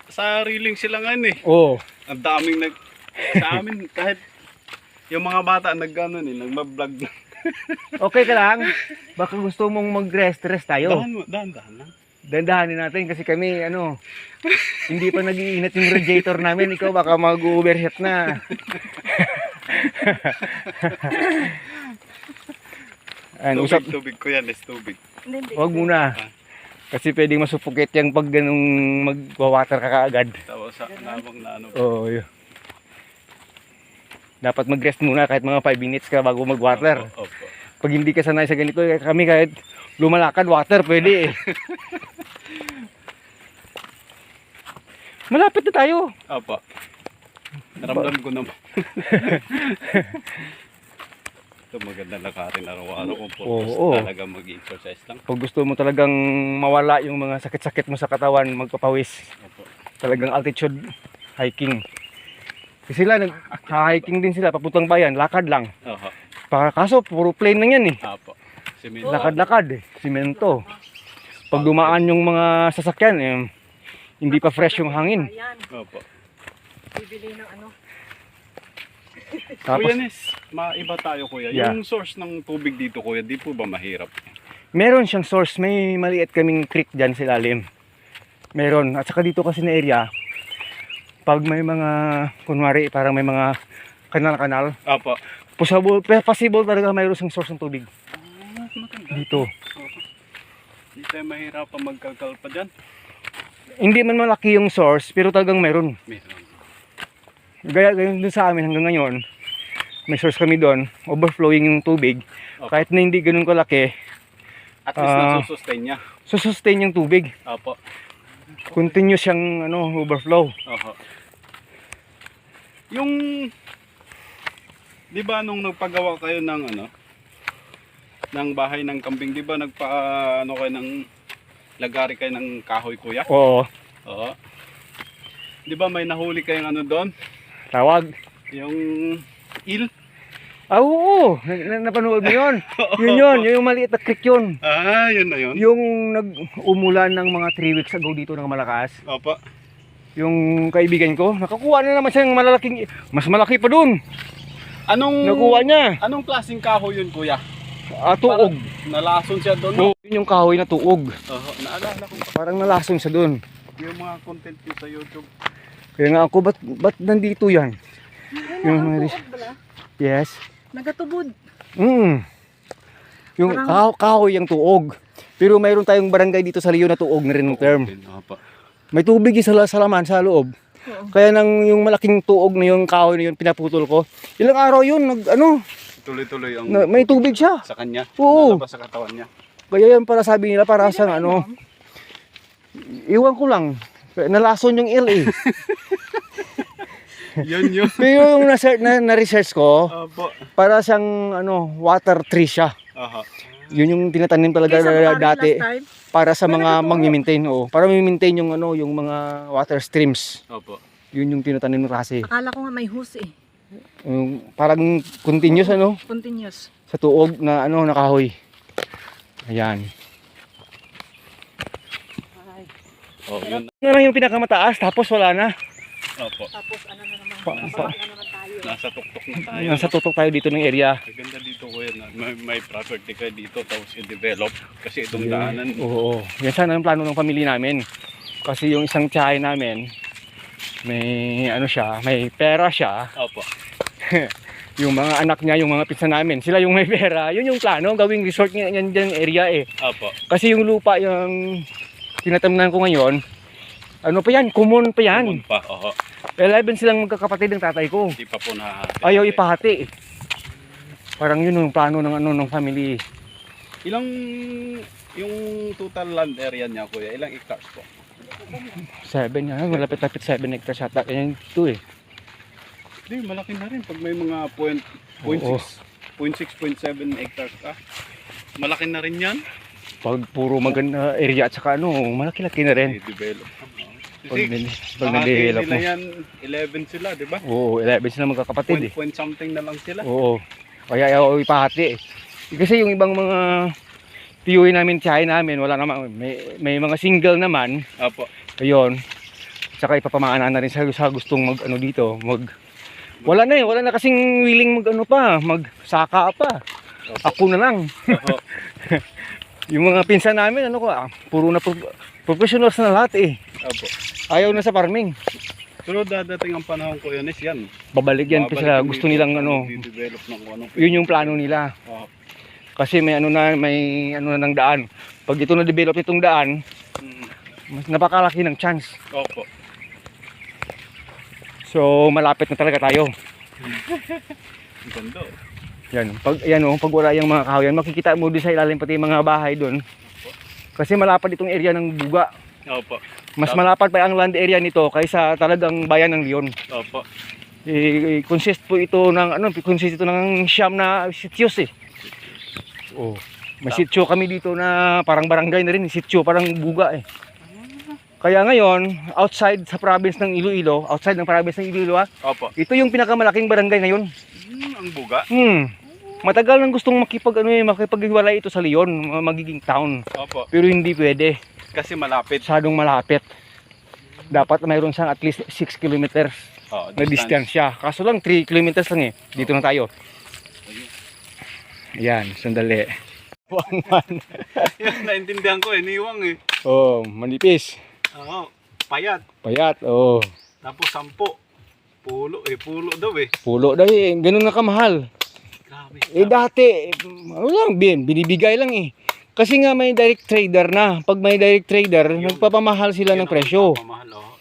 sa reeling sila ngayon eh. Oo. Ang daming sa amin kahit yung mga bata nagganon eh, nagma-vlog na. Okay ka lang? Baka gusto mong mag-rest tayo. Dahan lang. Dandahanin natin kasi kami, hindi pa nag-iinit yung radiator namin. Ikaw baka mag-overheat na. Tubig ko yan, is tubig. Huwag muna. Kasi pwedeng masuffocate yung pag ganung mag-water ka kaagad. Tapos sa nabang na ano. Oo, yun. Dapat mag-rest muna kahit mga 5 minutes ka bago mag-water. Opo. Pag hindi ka sanay sa ganito, kami kahit lumalakad, water, pwede eh. Malapit na tayo. Opo. Naramdam ko naman. Ito maganda lakarin araw-araw kung talaga mag-exercise lang. Pag gusto mo talagang mawala yung mga sakit-sakit mo sa katawan, magpapawis. Opo. Talagang altitude hiking. Kasi sila, nag-hiking din sila, papuntang bayan, lakad lang. Oho. Kaso, puro plain lang yan eh. Opo. Lakad-lakad eh, simento. Pag dumaan yung mga sasakyan, hindi pa fresh yung hangin. Opo. Bibili ng ano. Tapos, Kuya Nes, maiba tayo kuya. Yeah. Yung source ng tubig dito kuya, di po ba mahirap? meron siyang source, may maliit kaming creek dyan sa ilalim. Meron, at saka dito kasi na area, pag may mga, kunwari, parang may mga kanal-kanal, Opo. possible talaga mayroon siyang source ng tubig. Maganda. Dito. Hindi tayo mahirapan magkalkal pa dyan. Hindi man malaki yung source, pero talagang meron. Meron. Gaya dun sa amin hanggang ngayon, may source kami doon, overflowing yung tubig. Opo. Kahit na hindi ganun kalaki, At least nasusustain niya. sustain yung tubig. Opo. Continuous siyang overflow. Oho. Yung, di ba nung nagpagawa kayo ng ng bahay ng kambing, di ba kayo ng lagari kayo ng kahoy kuya? Oo, Oo. Di ba may nahuli kayong doon? tawag. Yung il? Oo, napanood mo yun. Yun, yung maliit na creek yun. Ah, yun na yun. Yung nag-umulan ng mga 3 weeks ago dito ng malakas. Opo. Yung kaibigan ko, nakakuha na naman siya ng mas malaki pa dun. Nakuha niya. Anong klaseng kahoy yun kuya? Tuog. Nalason siya doon. No? Yun yung kahoy na tuog. Oo, naalala ko. Parang nalason siya dun. Yung mga content ko sa YouTube. Kaya nga ako, ba't nandito yan? Yung mga yes. Nagatubod. Yung kahoy yung tuog. Pero mayroon tayong barangay dito sa Leo na tuog na rin ng term. Opo. May tubig sa laman sa loob. Oo. Kaya yung malaking tuog na yung kahoy na yun pinaputol ko. Ilang araw yun, Tuloy-tuloy ang may tubig siya. sa kanya. Oo. Nalabas sa katawan niya. Kaya yan para sabi nila, para sa iwan ko lang. Nalason yung LA. Yun. Pero yung na-research ko, Opo. para siyang water tree siya. Aha. Yun yung tinatanim talaga dati para sa mga mag-maintain. Para ma-maintain yung yung mga water streams. Opo. Yun yung tinatanim ng klase. Akala ko nga may hose eh. Parang continuous Continuous. sa tuog na nakahoy. Ayan. Oh, yun. Ano lang yung pinakamataas tapos wala na. Opo. Tapos ano na naman, Pa- baba na naman tayo. Nasa tuktok na tayo. Nasa tutok tayo dito ng area. Maganda dito kuya na may property kayo dito tapos i-develop kasi itong daanan. Oo. Yan sana ang plano ng pamilya namin. Kasi yung isang tiyahe namin, may siya, may pera siya. Opo. Yung mga anak niya, yung mga pinsan namin, sila yung may pera. Yun yung plano, gawing resort yan dyan area eh. Opo. Kasi yung lupa, yung tinatamnan ko ngayon, pa yan, common pa yan. Pumun pa. Oho. 11 silang magkakapatid ng tatay ko. Hindi pa po Ayaw ipahati. Parang yun yung plano ng family. Ilang yung total land area niya kuya, ilang hectares po? 7 yan, malapit-lapit 7 hectares yata. Yan ito eh. Hindi, malaki na rin pag may mga 0.6, 0.7 hectares ka. Malaki na rin yan. Pag puro maganda area at saka malaki-laki na rin. I-develop. Pag Pag na-develop nila mo. yan, 11 sila, di ba? Oo, 11 sila magkakapatid eh. Point something na lang sila. Oo. Kaya ayaw ipahati eh. Kasi yung ibang mga tiyuhin namin, tiyahin namin, wala naman. May mga single naman. Apo. Ayun. Saka ipapamanaan na rin sa gustong mag ano dito, wala na kasing willing mag ano pa, magsaka pa. Ako na lang. Oo. Yung mga pinsan namin, puro na professionals na lahat eh. Opo. Ayaw na sa farming. Pero dadating ang panahon ko yun is yan. Babalik yan kasi Babalik gusto nilang i-develop ng kung anong yun yung plano nila. Oo. Kasi may ano na ng daan. Pag ito na develop itong daan, mas napakalaki ng chance. Opo. So malapit na talaga tayo. Ang ganda. Pag wala yung mga kahoyan, makikita mo doon sa ilalim pati yung mga bahay doon. Kasi malapad itong area ng Buga. Opo. Mas malapad pa ang land area nito kaysa talagang bayan ng Leon. Opo. Consist ito ng siyam na sitios eh. Oh. May sitio kami dito na parang barangay na rin, sitio parang Buga eh. Kaya ngayon, outside ng province ng Iloilo, Opo. ito yung pinakamalaking barangay ngayon. Ang Buga. Matagal nang gustong makipaghiwalay ito sa Leon, magiging town. Opo. Pero hindi pwede, Kasi malapit. masyadong malapit. Dapat mayroon siyang at least 6 kilometers Oo, na distansya. Kaso lang 3 kilometers lang eh. Dito na tayo. Ayan, sandali. Yan, naintindihan ko eh. Niwang eh. Oh, manipis. Oo. Payat. Payat, oh. Tapos 10. Pulo eh. Pulo daw eh. Pulo dahil ganun na kamahal. Grabe. Dati, binibigay lang eh. Kasi nga may direct trader na. Pag may direct trader, nagpapamahal sila ng presyo. Pamahal, oh.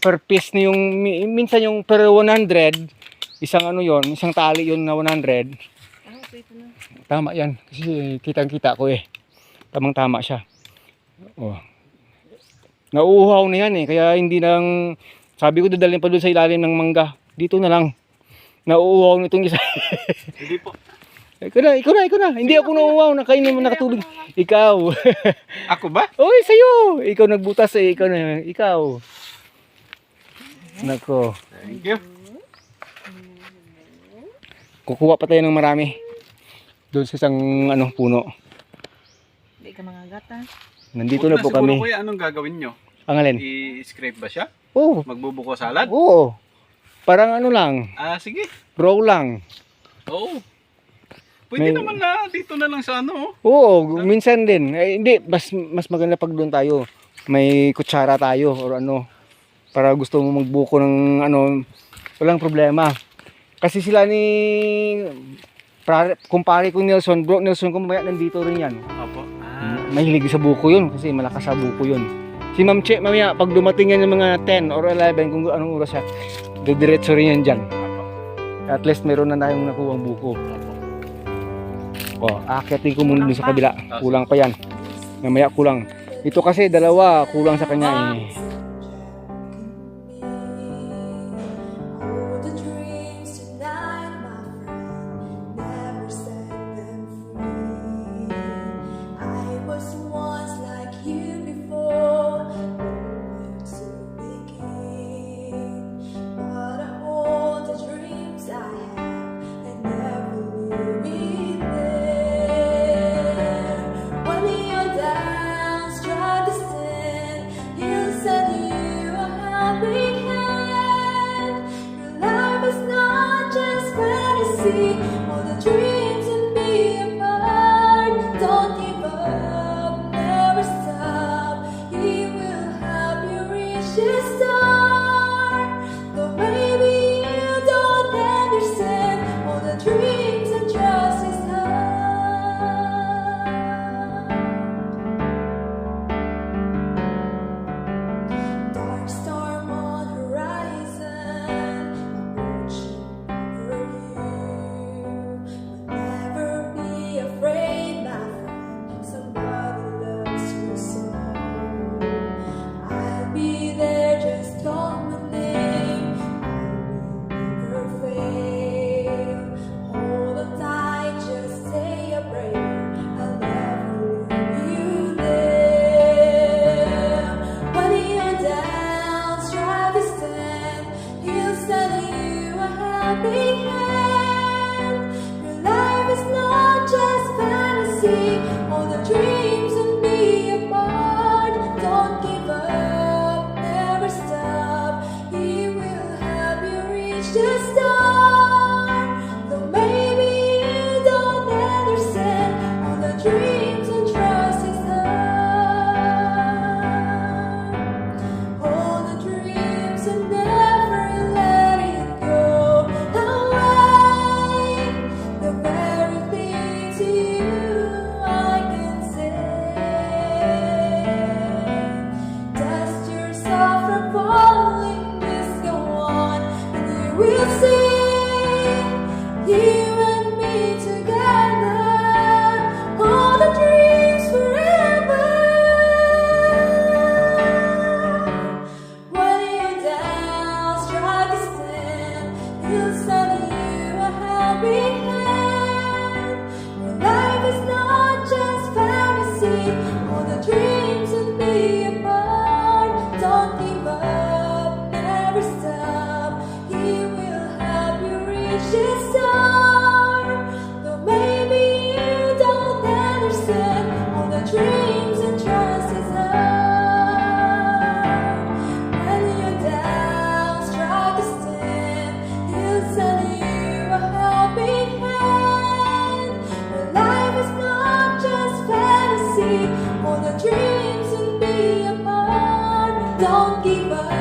Per piece na yung, minsan yung per 100, isang tali yun na 100. Tama yan. Kasi kitang-kita ko eh. Tamang-tama siya. Oh. Nauuhaw na yan eh. Kaya hindi nang, sabi ko dadalhin pa doon sa ilalim ng mangga. Dito na lang. Nauuhaw nitong isa. Hindi po. Ikaw na. Hindi ako nauuhaw. Nakainin mo nakatulog. Ikaw. Ako ba? Oy, sa'yo. Ikaw nagbutas eh. Ikaw. Nako. Thank you. Kukuha pa tayo ng marami. Doon sa isang puno. Hindi ka mga gata. Nandito na po kami. Kuya, anong gagawin nyo? Ang alin? I-scrape ba siya? Oo. Magbubuko salad? Oo. Parang lang. Sige. Raw lang. Oo. Pwede May- naman na dito na lang sa ano. Oo, minsan din. Hindi, mas maganda pag doon tayo. May kutsara tayo or para gusto mo magbuko ng walang problema. Kasi sila ni kumpare ko Nelson, bro Nelson ko mamaya nandito rin yan. Opo. Mahilig sa buko yun kasi malakas sa buko yun. Si Ma'am Che mamaya pag dumating yan ng mga 10 or 11 kung anong oras siya, didiretso rin yan dyan. At least meron na tayong nakuhang buko. Aakitin ko muna dun sa kabila. Kulang pa yan. Mamaya kulang. Ito kasi dalawa, kulang sa kanya eh. All the dreams tonight, my friend, never set them free. I was once like you before, knowing to begin. But I hold the dreams I have and never will be there. When you're down, strive to stand. He'll send you a helping hand. Your life is not just fantasy. All the dreams and be apart. Don't give up, never stop. He will help you reach your star. Though maybe you don't understand all the dreams and trust His hand. Dark storm on horizon, approaching over you. But never be afraid, my friend. Somebody loves you so. I'll be there, just call my name. I will never fail. Hold on tight, just say a prayer. I'll never leave you there. When you're down, strive to stand. He'll send you a helping hand. Your life is not just fantasy. All the dreams and be apart. Don't give up, reach the star. Though maybe you don't understand all the dreams and trust is hard. All the dreams and never let it go away. The very thing to you I can say. Dust yourself from falling, just go on, and you will see. You and me together, all the dreams forever. When you're down, strike a stand, he'll send you a helping hand. Your life is not just fantasy, all the dreams will be apart. Don't give up, never stop, he will help you reach the star. Though maybe you don't understand all the dreams and trust is hard. When you're down, strike a stand, he'll send you a helping hand. Your life is not just fantasy, all the dreams will be apart. Don't give up.